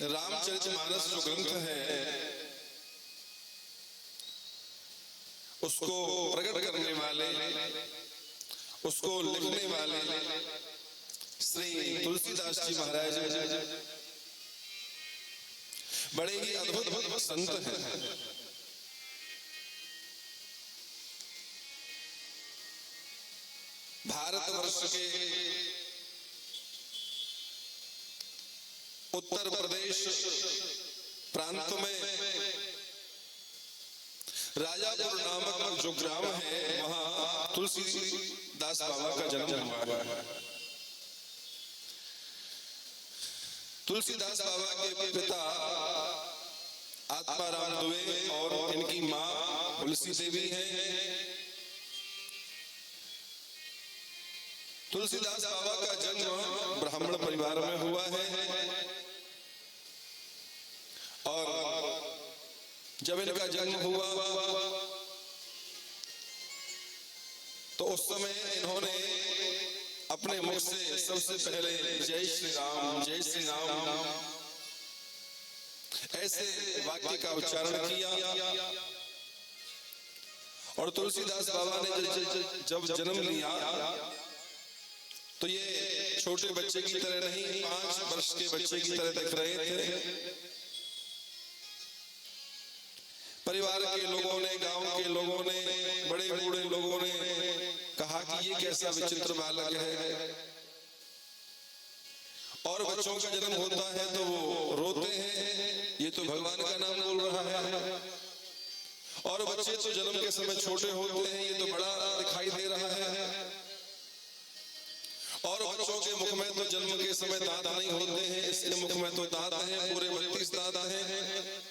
रामचरितमानस जो ग्रंथ है उसको प्रकट करने वाले, उसको लिखने वाले श्री तुलसीदास जी महाराज बड़े ही अद्भुत संत हैं। भारतवर्ष के उत्तर प्रदेश प्रांत में राजापुर नामक जो ग्राम है वहां तुलसीदास बाबा का जन्म हुआ है। तुलसीदास बाबा के पिता आत्माराम दुबे और इनकी मां तुलसी देवी हैं। तुलसीदास बाबा का जन्म ब्राह्मण परिवार में हुआ है और जब इनका जन्म हुआ तो उस समय इन्होंने अपने मुख से सबसे पहले जय श्री राम ऐसे वाक्य का उच्चारण किया। और तुलसीदास बाबा ने जब जन्म लिया तो ये छोटे बच्चे की तरह नहीं, 5 वर्ष के बच्चे की तरह दिख रहे थे। परिवार के लोगों ने, गांव के लोगों ने, बड़े बूढ़े लोगों ने कहा कि ये कैसा विचित्र बालक है। और बच्चों का जन्म होता है तो वो रोते हैं, ये तो भगवान का नाम बोल रहा है। और बच्चे तो जन्म के समय छोटे होते हैं, ये तो बड़ा दिखाई दे रहा है। और बच्चों के मुख में तो जन्म के समय दांत नहीं होते हैं, इसके मुख में तो दांत हैं, पूरे 32 दांत हैं।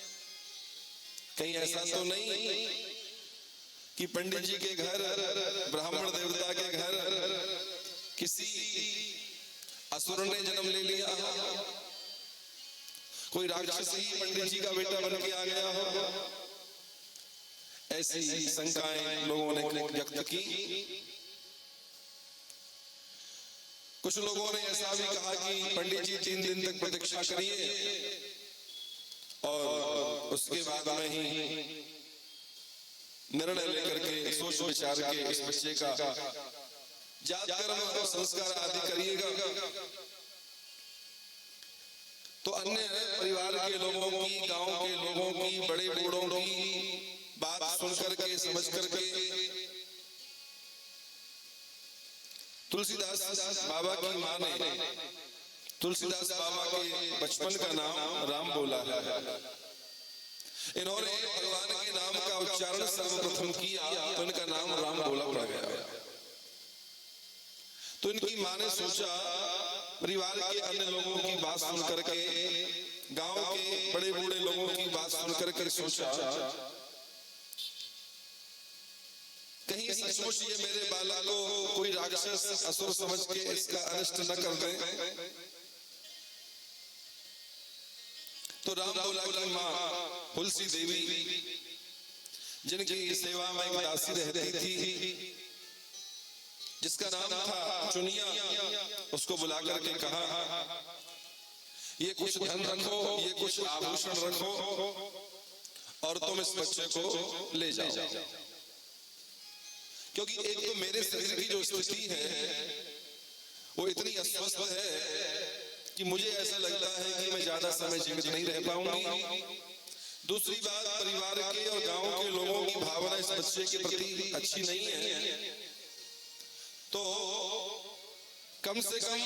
कहीं ऐसा तो नहीं कि पंडित जी के घर, ब्राह्मण देवता के घर किसी असुर ने जन्म ले लिया, कोई राक्षस ही पंडित जी का बेटा बन के आ गया हो। ऐसी शंकाएं लोगों ने व्यक्त की। कुछ लोगों ने ऐसा भी कहा कि पंडित जी 3 दिन तक प्रतीक्षा करिए और उसके बाद में ही निर्णय लेकर के सोच विचार के इस बच्चे का जात कर्म और संस्कार आदि करिएगा। तो अन्य परिवार के लोगों की, गांव के लोगों की, बड़े बूढ़ों की बात सुन करके, समझ करके तुलसीदास बाबा की मां ने तुलसीदास बाबा के बचपन का नाम राम बोला है। इन्होंने भगवान के नाम का उच्चारण सर्वप्रथम किया तो इनका नाम राम बोला पड़ गया। तो इनकी मां ने सोचा, परिवार के अन्य लोगों की बात सुन करके, गांव के बड़े बूढ़े लोगों की बात सुन करके सोचा कहीं सचमुच ये मेरे बालक को कोई राक्षस असुर समझ के इसका अनिष्ट न कर दे। तो राम बोला की मां तुलसी देवी, जिनकी सेवा में एक दासी रहती थी, जिसका नाम था चुनिया, उसको बुला करके कहा ये कुछ धन रखो, ये कुछ आभूषण रखो और तुम इस बच्चे को ले जाओ। क्योंकि एक तो मेरे शरीर की जो स्थिति है वो इतनी अस्वस्थ है कि मुझे ऐसा लगता है कि मैं ज्यादा समय जीवित नहीं रह पाऊंगी। दूसरी बात, परिवार के और गांव के लोगों की भावना इस बच्चे के प्रति अच्छी नहीं है। तो कम से कम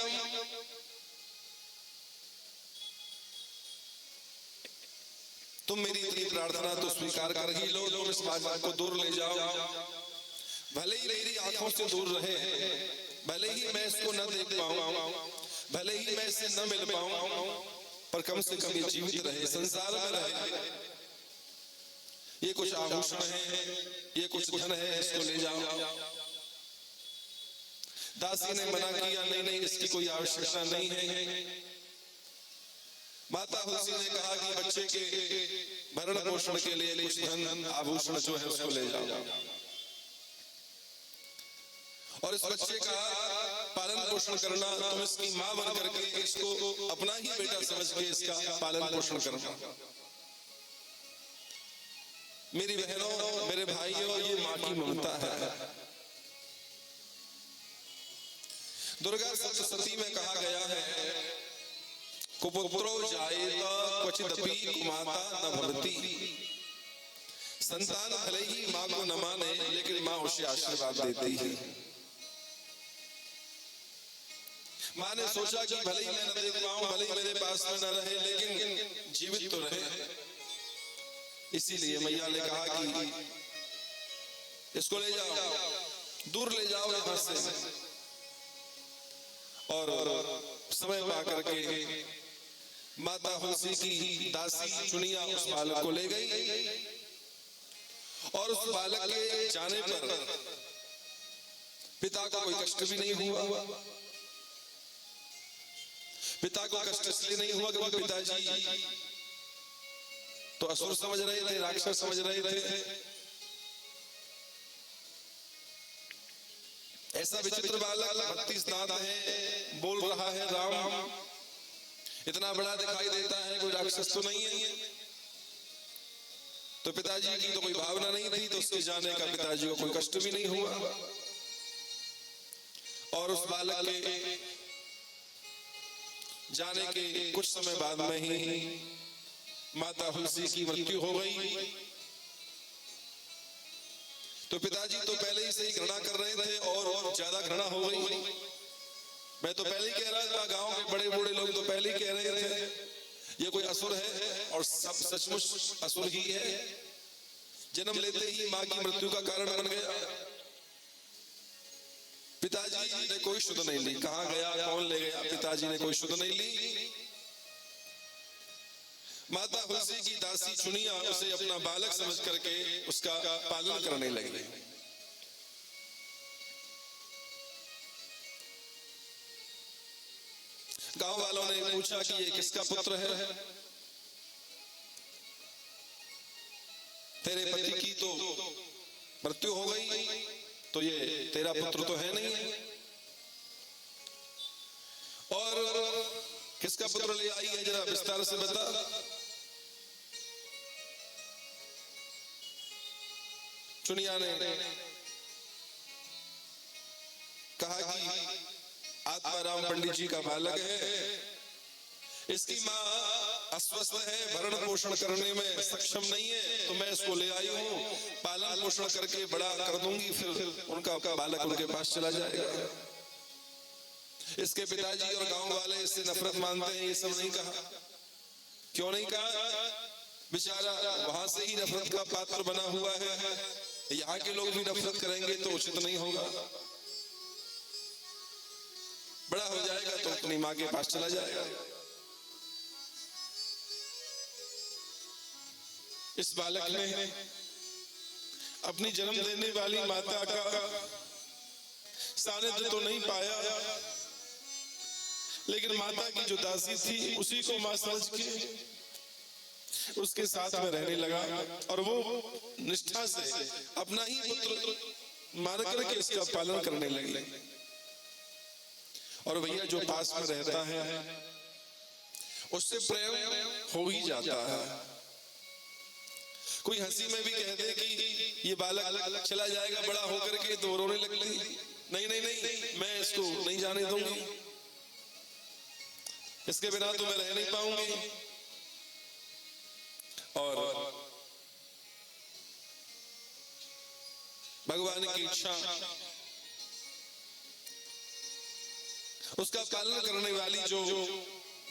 तुम मेरी इतनी प्रार्थना तो स्वीकार कर ही लो, तुम इस बात को दूर ले जाओ। भले ही मेरी आंखों से दूर रहे, भले ही मैं इसको न देख पाऊं, भले ही मैं इससे न मिल पाऊं, पर कम से कम ये जीवित रहे, संसार में रहे। ये कुछ आभूषण है, ये कुछ धन है, इसको ले जाओ। दासी ने मना किया, नहीं नहीं, इसकी कोई आवश्यकता नहीं है। माता तुलसी ने कहा कि बच्चे के भरण पोषण के लिए कुछ धन आभूषण जो है उसको ले जाओ और इस बच्चे का पालन पोषण करना, तुम इसकी माँ बन करके इसको अपना ही बेटा समझ के इसका पालन पोषण करना। मेरी बहनों, मेरे भाइयों, ये माँ की ममता है। दुर्गा सप्तशती में कहा गया है, कुपुत्रो जायेत क्वचिदपि कुमाता न भवति। संतान भले ही माँ को न माने, लेकिन माँ उसे आशीर्वाद देती है। माँ ने सोचा कि भले ही मैं न देख पाऊं, भले ही मेरे पास में न रहे, लेकिन जीवित तो रहे। इसीलिए मैया ने कहा कि इसको ले जाओ, दूर ले जाओ यहाँ से। और समय पा करके माता हुलसी की दासी चुनिया उस बालक को ले गई। और उस बालक के जाने पर पिता को कोई कष्ट भी नहीं हुआ। पिता को कष्ट इसलिए नहीं हुआ क्योंकि पिताजी तो असुर समझ रहे थे, राक्षस समझ रहे थे। ऐसा विचित्र बालक 32 दांत है, बोल रहा है राम, इतना बड़ा दिखाई देता है, कोई राक्षस तो नहीं है। तो पिताजी की तो कोई भावना नहीं थी, तो उसके जाने का पिताजी को कोई कष्ट भी नहीं हुआ। और उस बालक के जाने के कुछ समय बाद में ही माता हुलसी की मृत्यु हो गई। तो पिताजी तो पहले ही से ही घृणा कर रहे थे और ज्यादा घृणा हो गई। मैं तो पहले ही कह रहा था, गांव के बड़े बूढ़े लोग तो पहले ही कह रहे थे ये कोई असुर है, और सब सचमुच असुर ही है। जन्म लेते ही मां की मृत्यु का कारण बन गया। पिताजी ने कोई शुद्ध नहीं ली। कहां गया, कौन ले गया, पिताजी ने कोई शुद्ध नहीं ली। माता हुलसी की दासी चुनिया उसे अपना बालक समझ करके उसका पालन करने लगी। गांव वालों ने पूछा कि ये किसका पुत्र है? तेरे पति की तो मृत्यु हो गई, तो ये तेरा पुत्र तो है नहीं। और किसका पुत्र ले आई है, जरा विस्तार से बता। चुनिया ने कहा कि आत्माराम पंडित जी का बालक है, इसकी माँ अस्वस्थ है, भरण पोषण करने में सक्षम नहीं है, तो मैं इसको ले आई हूँ, पालन पोषण करके बड़ा कर दूंगी, फिर उनका बालक उनके पास चला जाएगा। इसके पिताजी और गांव वाले इससे नफरत मानते हैं, ये सब नहीं कहा। क्यों नहीं कहा? बेचारा वहां से ही नफरत का पात्र बना हुआ है, यहाँ के लोग भी नफरत करेंगे तो उचित नहीं होगा। बड़ा हो जाएगा तो अपनी माँ के पास चला जाएगा। इस बालक ने अपनी जन्म देने वाली माता का सानिध्य तो नहीं पाया, लेकिन माता की जो दासी थी उसी को मां समझ के उसके साथ में रहने लगा। और वो निष्ठा से अपना ही पुत्र मान करके इसका पालन करने लगी। और भैया जो पास में रहता है उससे प्रेम हो ही जाता है। कोई हंसी में भी कह दे कि ये बालक चला जाएगा बड़ा होकर के, तो रोने लगती, नहीं नहीं नहीं, मैं इसको नहीं जाने दूंगी, इसके बिना तो मैं रह नहीं पाऊंगी। और भगवान की इच्छा, उसका पालन करने वाली जो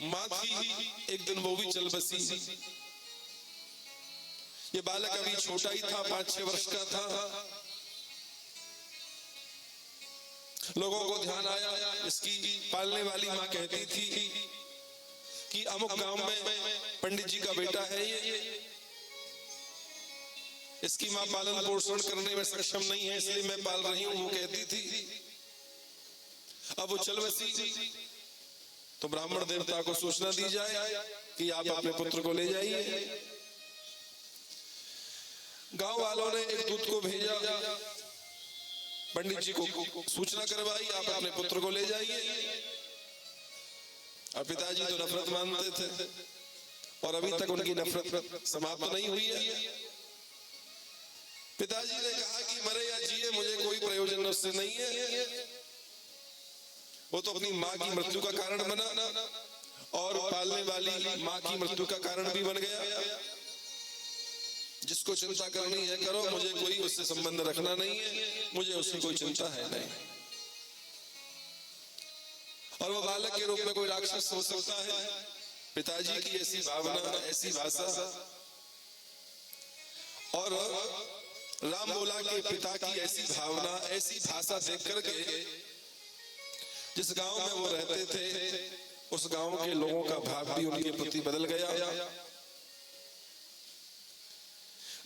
मां थी, एक दिन वो भी चल बसी। ये बालक अभी छोटा ही था, 5-6 वर्ष का था। लोगों को ध्यान आया, इसकी पालने वाली मां कहती थी कि अमुक गांव में पंडित जी का बेटा है, ये इसकी मां पालन पोषण करने में सक्षम नहीं है, इसलिए मैं पाल रही हूं, वो कहती थी। अब वो चल बसी तो ब्राह्मण देवता को सूचना दी जाए कि आप अपने पुत्र को ले जाइए। गांव वालों ने एक दूत को भेजा पंडित जी को सूचना करवाई, आप अपने पुत्र को ले जाइए। और पिताजी तो नफरत मानते थे और अभी तक उनकी नफरत समाप्त नहीं हुई है। पिताजी ने कहा कि मरे या जिए मुझे कोई प्रयोजन उससे नहीं है, वो तो अपनी माँ की मृत्यु का कारण बना और पालने वाली माँ की मृत्यु का कारण भी बन गया। जिसको चिंता करनी है करो, मुझे कोई उससे संबंध रखना नहीं है, मुझे उसकी कोई चिंता है नहीं। और वो बालक के रूप में कोई राक्षस हो सकता है। पिताजी की ऐसी भावना, ऐसी भाषा, और राम बोला के पिता की ऐसी भावना, ऐसी भाषा देख करके जिस गांव में वो रहते थे उस गांव के लोगों का भाव भी उनके प्रति बदल गया।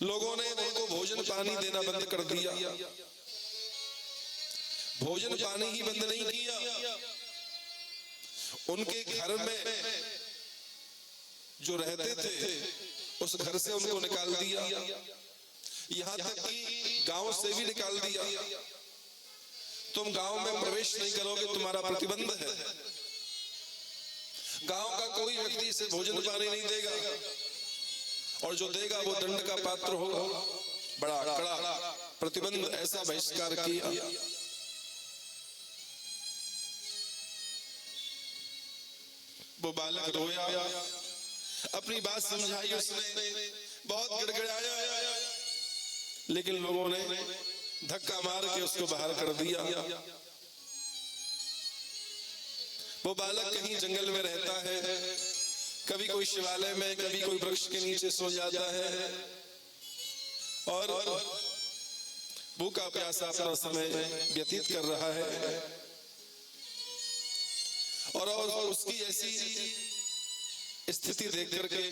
लोगों ने उनको भोजन पानी देना बंद कर दिया। भोजन पानी ही बंद नहीं किया, उनके घर में जो रहते थे उस घर से उनको निकाल दिया। यहां तक कि गांव से भी निकाल दिया। तुम गांव में प्रवेश नहीं करोगे, तुम्हारा प्रतिबंध है। गांव का कोई व्यक्ति इसे भोजन पानी नहीं देगा, और जो देगा वो दंड का पात्र होगा। बड़ा कड़ा प्रतिबंध, ऐसा बहिष्कार किया। वो बालक रोया, अपनी बात समझाई उसने, बहुत गिड़गिड़ाया, लेकिन लोगों ने धक्का मार के उसको बाहर कर दिया। वो बालक कहीं जंगल में रहता है, कभी कोई शिवालय में, कभी कोई वृक्ष के नीचे सो जाता है और भूखा प्यासा अपना समय व्यतीत कर रहा है। और उसकी ऐसी स्थिति देख करके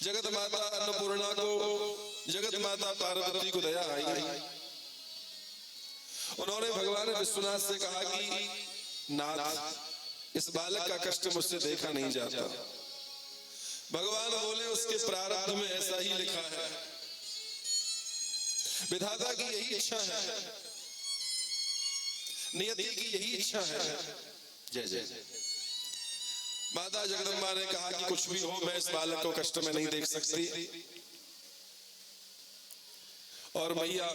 जगत माता अन्नपूर्णा को, जगत माता पार्वती को दया आई। उन्होंने भगवान विश्वनाथ से कहा कि नाथ, इस बालक का कष्ट मुझसे देखा नहीं जाता। भगवान बोले उसके प्रारब्ध में ऐसा ही लिखा है, विधाता की यही इच्छा है, नियति की यही इच्छा है। जय जय। माता जगदम्बा ने कहा कि कुछ भी हो, मैं इस बालक को कष्ट में नहीं देख सकती। और मैया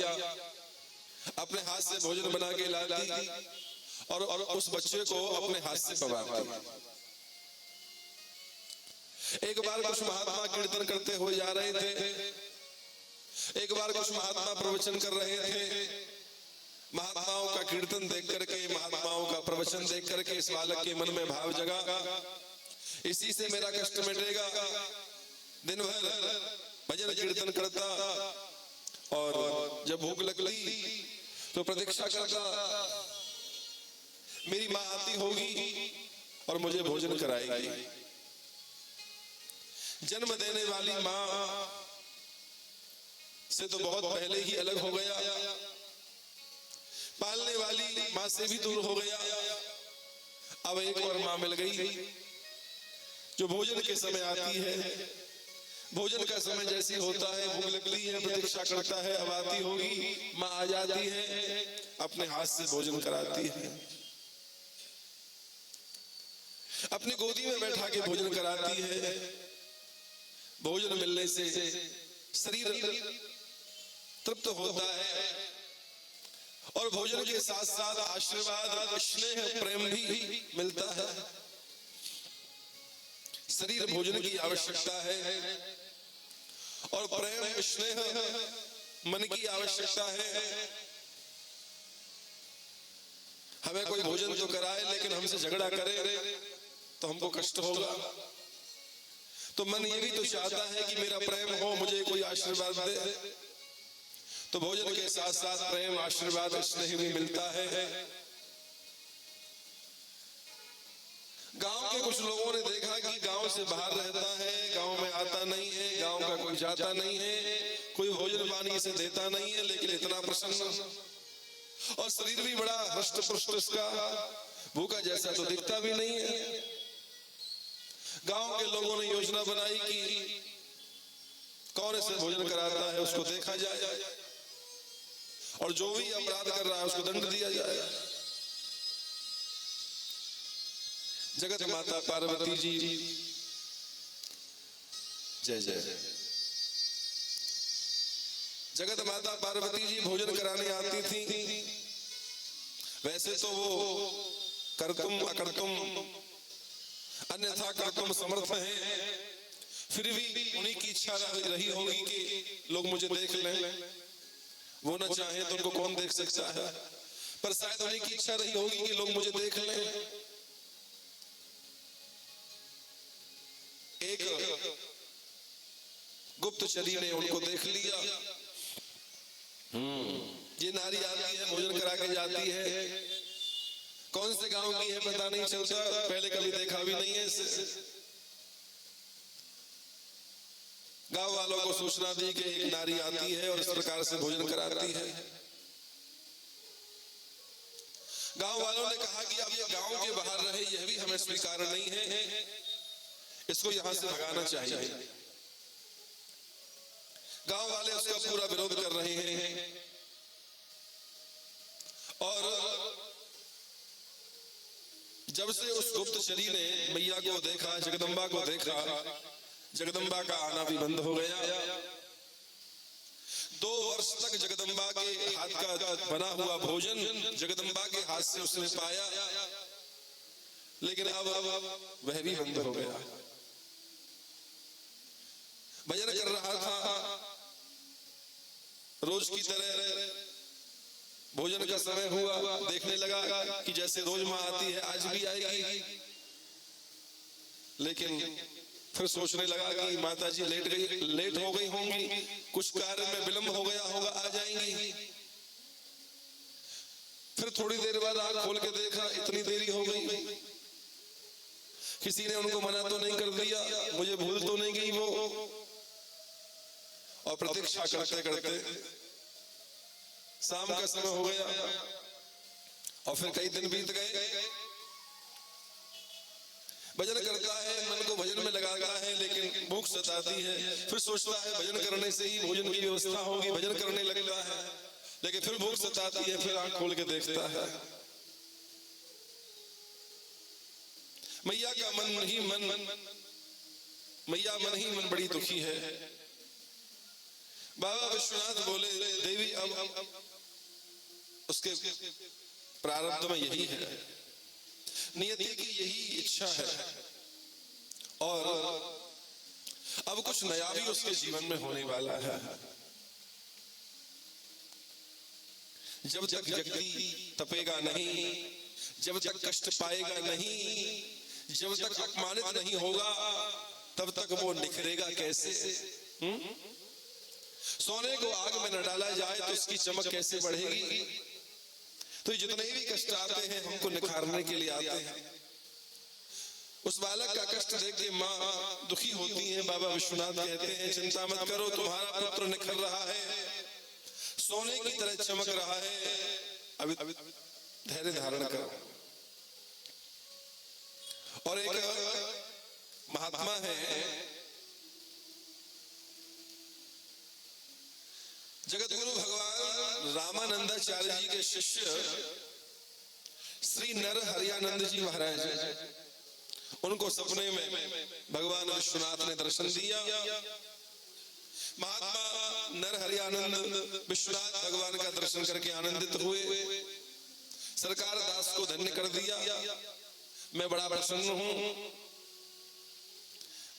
अपने हाथ से भोजन बना के ला दी और उस बच्चे को अपने हाथ से पवाती। एक बार कुछ महात्मा कीर्तन करते हुए जा रहे थे, एक बार कुछ महात्मा प्रवचन कर रहे थे। महात्माओं का कीर्तन देख करके, महात्माओं का प्रवचन देख करके इस बालक के मन में भाव जगा, इसी से मेरा कष्ट मिटेगा। दिन भर भजन कीर्तन करता और जब भूख लगती तो प्रतीक्षा करता, मेरी माँ आती होगी और मुझे भोजन कराएगी। जन्म देने वाली माँ से तो बहुत पहले ही अलग हो गया, पालने वाली माँ से भी दूर हो गया। अब एक और माँ मिल गई जो भोजन के समय आती है। भोजन का समय जैसी होता है, भूख लगती है, प्रतीक्षा करता है, अब आती होगी, माँ आ जाती है, अपने हाथ से भोजन कराती है, अपनी गोदी में बैठा के भोजन कराती है। भोजन मिलने से शरीर तृप्त होता है और भोजन के साथ साथ आशीर्वाद, स्नेह, प्रेम भी मिलता है। शरीर भोजन की आवश्यकता है और प्रेम, स्नेह मन की आवश्यकता है। हमें कोई भोजन तो कराए लेकिन हमसे झगड़ा करे तो हमको कष्ट होगा। तो मन ये भी तो चाहता है कि मेरा प्रेम हो, मुझे कोई आशीर्वाद दे। तो भोजन के साथ साथ प्रेम, आशीर्वाद, स्नेह भी मिलता है। गांव के कुछ लोगों ने देखा कि गांव से बाहर रहता है, गांव में आता नहीं है, गांव का कोई जाता नहीं है, कोई भोजन पानी इसे देता नहीं है, लेकिन इतना प्रसन्न और शरीर भी बड़ा हृष्ट पुष्ट, इसका भूखा जैसा तो दिखता भी नहीं है। गांव के लोगों ने योजना बनाई कि कौन इसे भोजन कराता है उसको देखा जाए। और जो भी अपराध कर रहा है उसको दंड दिया जाए। जगत माता पार्वती जी जय जय। जगत माता पार्वती जी भोजन कराने आती थी। वैसे तो वो कर्तुम अकर्तुम अन्यथा कर्तुम समर्थ हैं, फिर भी उन्हीं की इच्छा रही होगी कि लोग मुझे देख लें। वो न चाहे तो उनको कौन देख सकता है, पर शायद उन्हीं की इच्छा रही होगी कि लोग मुझे देख लें। एक गुप्तचरी ने उनको देख लिया। ये नारी आती है, भोजन करा के जाती है, कौन से गांव की है पता नहीं चलता, पहले कभी देखा भी नहीं है इसे। गांव वालों को सूचना दी कि एक नारी आती है और इस प्रकार से भोजन कराती है। गांव वालों ने कहा कि अब ये गांव के बाहर रहे, यह भी हमें स्वीकार नहीं है, इसको यहां से भगाना चाहिए। गांव वाले उसका पूरा विरोध कर रहे हैं और जब से उस गुप्तचरी ने मैया को देखा, जगदम्बा को देखा, जगदम्बा का आना भी बंद हो गया। 2 वर्ष तक जगदम्बा के हाथ का बना हुआ भोजन जगदम्बा के हाथ से उसने पाया, लेकिन अब वह भी बंद हो गया। भजन कर रहा था रोज की तरह, भोजन का समय हुआ, देखने लगा कि जैसे रोज माँ आती है आज भी आएगी, लेकिन फिर सोचने लगा कि माता जी लेट हो गई होंगी, कुछ कार्य में विलंब हो गया होगा, आ जाएंगी। फिर थोड़ी देर बाद आंख खोल के देखा, इतनी देरी हो गई। किसी ने उनको मना तो नहीं कर दिया, मुझे भूल तो नहीं गई वो। और प्रतीक्षा करते करते शाम का समय हो गया और फिर कई दिन बीत गए। भजन करता है, मन को भजन में लगाता है, लेकिन भूख सताती है। फिर सोचता है भजन करने से ही भोजन की व्यवस्था होगी, भजन करने लगता है, लेकिन फिर भूख सताती है, फिर आंख खोल के देखता है। मैया का मन ही मन, मैया मन ही मन बड़ी दुखी है। बाबा विश्वनाथ बोले, देवी अब उसके प्रारब्ध में यही है, नियति की यही इच्छा है, और अब कुछ नया भी उसके जीवन में होने वाला है। जब तक जगती तपेगा नहीं, जब तक कष्ट पाएगा नहीं, जब तक अपमानित नहीं होगा, तब तक वो निखरेगा कैसे? सोने को आग में न डाला जाए तो उसकी चमक कैसे बढ़ेगी? तो जितने भी कष्ट आते हैं हमको निखारने के लिए आते हैं। उस बालक का कष्ट देख के माँ दुखी होती है। बाबा विश्वनाथ कहते हैं, चिंता मत करो, तुम्हारा पुत्र निखर रहा है, सोने की तरह चमक रहा है, अभी धैर्य धारण करो। और एक महात्मा है जगत गुरु भगवान रामानंदाचार्य जी के शिष्य श्री नर हरियानंद जी महाराज, उनको सपने में भगवान विश्वनाथ ने दर्शन दिया। महात्मा नर हरियानंद विश्वनाथ भगवान का दर्शन करके आनंदित हुए, सरकार दास को धन्य कर दिया, मैं बड़ा प्रसन्न हूं।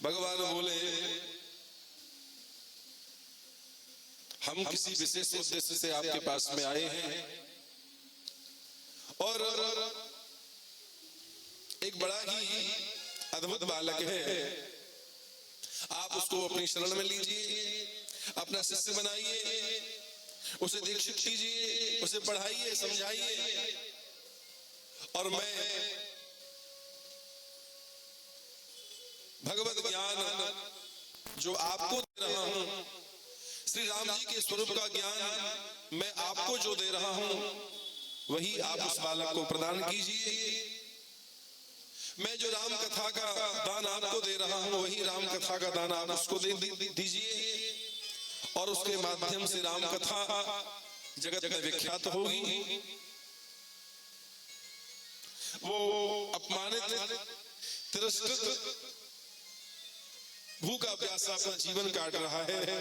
भगवान बोले, हम किसी विशेष उद्देश्य से आपके पास में आए हैं, और एक बड़ा ही अद्भुत बालक है, आप उसको अपनी शरण में लीजिए, अपना शिष्य बनाइए, उसे दीक्षित कीजिए, उसे पढ़ाइए, समझाइए, और मैं भगवत ज्ञान जो आपको दे रहा हूं, श्री राम जी के स्वरूप का ज्ञान मैं आपको जो दे रहा हूं, वही आप उस बालक को प्रदान कीजिए। मैं जो राम कथा का दान आपको दे रहा हूं, वही राम कथा का दान आप उसको दे दीजिए, और उसके माध्यम से राम कथा जगत में विख्यात होगी। वो अपमानित, तिरस्कृत, भूखा प्यासा अपना जीवन काट रहा है,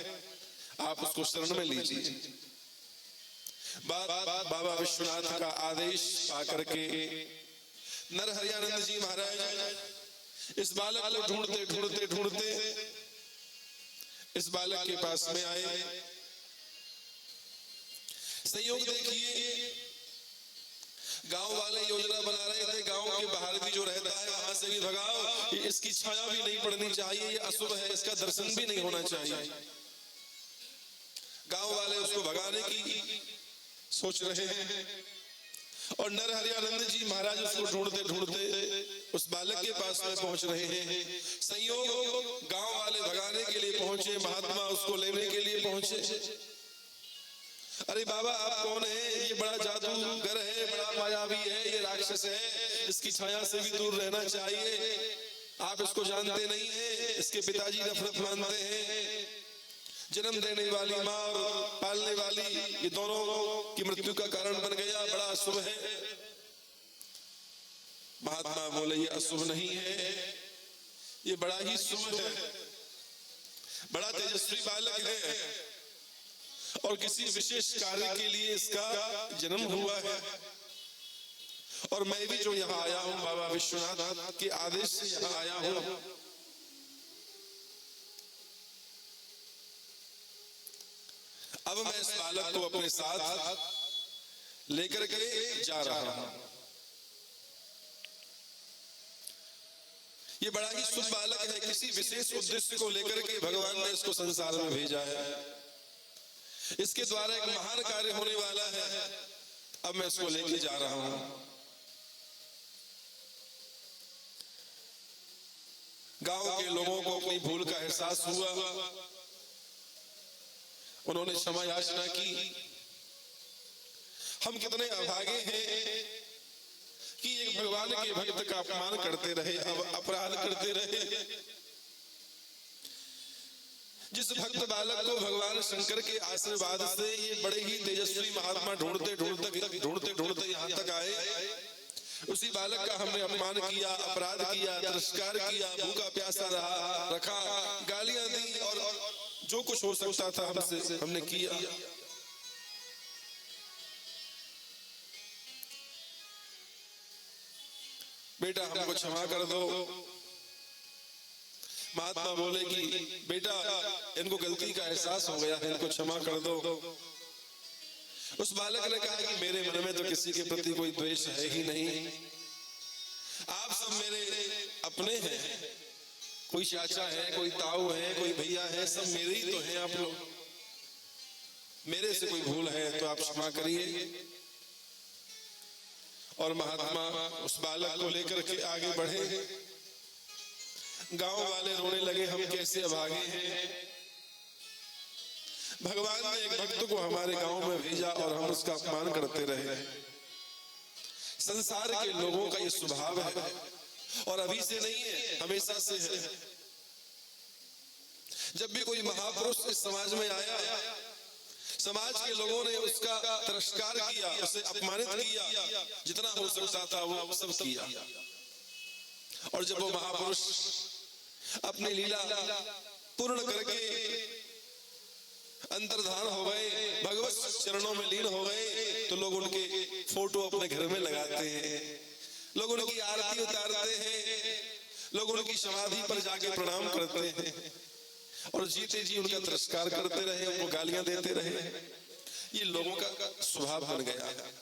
आप उसको शरण में लीजिए। बाबा विश्वनाथ का आदेश पाकर के नरहरियानंद जी महाराज इस बालक को ढूंढते ढूंढते ढूंढते इस बालक के पास में आए। संयोग देखिए, गांव वाले योजना बना रहे थे, गांव के बाहर भी जो रहता है वहां से भी भगाओ, इसकी छाया भी नहीं पड़नी चाहिए, ये अशुभ है, इसका दर्शन भी नहीं होना चाहिए। गांव वाले उसको भगाने की सोच रहे हैं और नरहरियानंद जी महाराज उसको ढूंढते ढूंढते उस बालक के पास में पहुंच रहे हैं। संयोग गांव वाले भगाने के लिए पहुंचे, महात्मा उसको लेने के लिए पहुंचे। अरे बाबा आप कौन है? ये बड़ा जादूगर है, बड़ा मायावी है, ये राक्षस है, इसकी छाया से भी दूर रहना चाहिए, आप इसको जानते नहीं है, इसके पिताजी नफरत मानते हैं, जन्म देने वाली माँ और पालने वाली ये दोनों की मृत्यु का कारण बन गया, बड़ा अशुभ है। महात्मा बोले ये अशुभ नहीं है, ये बड़ा ही शुभ है, बड़ा तेजस्वी बालक है और किसी विशेष कार्य के लिए इसका जन्म हुआ है। और मैं भी जो यहाँ आया हूँ बाबा विश्वनाथ के आदेश से यहाँ आया हूँ। अब मैं इस बालक को अपने साथ लेकर के जा रहा हूं। ये बड़ा ही शुभ बालक है, किसी विशेष उद्देश्य को लेकर के भगवान ने इसको संसार में भेजा है, इसके द्वारा एक महान कार्य होने वाला है। अब मैं इसको लेके जा रहा हूं। गांव के लोगों को अपनी भूल का एहसास हुआ, उन्होंने क्षमा याचना की। हम कितने अभागे हैं कि एक भगवान के भक्त का अपमान करते रहे, अपराध करते रहे। जिस भक्त बालक को भगवान शंकर के आशीर्वाद से ये बड़े ही तेजस्वी महात्मा ढूंढते ढूंढते यहाँ तक आए, उसी बालक का हमने अपमान किया, अपराध किया, तिरस्कार किया, भूखा प्यासा रखा, गालियां दी और जो कुछ हो सकता था हमसे हमने किया। बेटा हमको क्षमा कर दो। महात्मा बोले कि बेटा इनको गलती का एहसास हो गया है, इनको क्षमा कर दो। उस बालक ने कहा कि मेरे मन में तो किसी के प्रति कोई द्वेष है ही नहीं, आप सब मेरे अपने हैं, कोई चाचा है, कोई ताऊ है, कोई भैया है, सब मेरे ही तो हैं आप लोग। मेरे से कोई भूल है तो आप क्षमा करिए। और महात्मा उस बालक को लेकर के आगे बढ़े। गांव वाले रोने लगे, हम कैसे अभागे हैं, भगवान ने एक भक्त को हमारे गांव में भेजा और हम उसका अपमान करते रहे। संसार के लोगों का ये स्वभाव है और अभी से नहीं है, हमेशा से है। जब भी कोई महापुरुष इस समाज में आया, समाज के लोगों ने उसका तिरस्कार किया, उसे अपमानित किया, जितना हो सकता था वो सब किया। और जब वो महापुरुष अपनी लीला पूर्ण करके अंतर्धान हो गए, भगवत चरणों में लीन हो गए, तो लोग उनके फोटो अपने घर में लगाते हैं, लोग उनकी आरती उतारते हैं, लोग उनकी समाधि पर जाके प्रणाम करते हैं और जीते जी उनका तिरस्कार करते रहे, उनको गालियां देते रहे। ये लोगों का स्वभाव बन गया है।